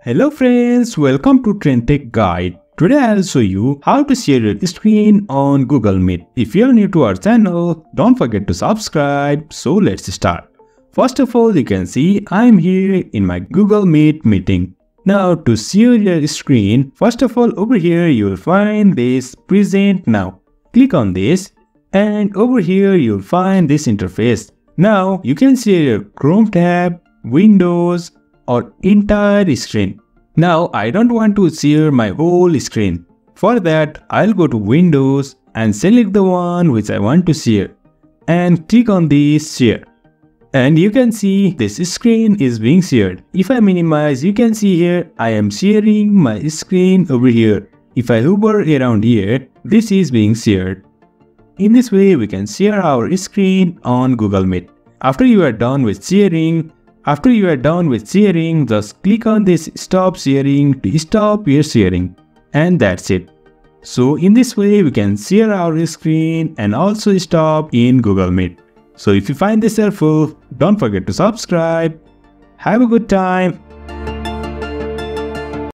Hello friends, welcome to TrendTech Guide. Today I'll show you how to share your screen on Google Meet. If you're new to our channel, don't forget to subscribe. So let's start. First of all, you can see I'm here in my Google Meet meeting. Now to share your screen, first of all over here you'll find this Present Now. Click on this and over here you'll find this interface. Now you can share your Chrome tab, Windows, or entire screen. Now I don't want to share my whole screen. For that I'll go to Windows and select the one which I want to share and click on this share. And you can see this screen is being shared. If I minimize, you can see here I am sharing my screen over here. If I hover around here, this is being shared. In this way we can share our screen on Google Meet. After you are done with sharing, just click on this stop sharing to stop your sharing. And that's it. So in this way we can share our screen and also stop in Google Meet. So if you find this helpful, don't forget to subscribe. Have a good time.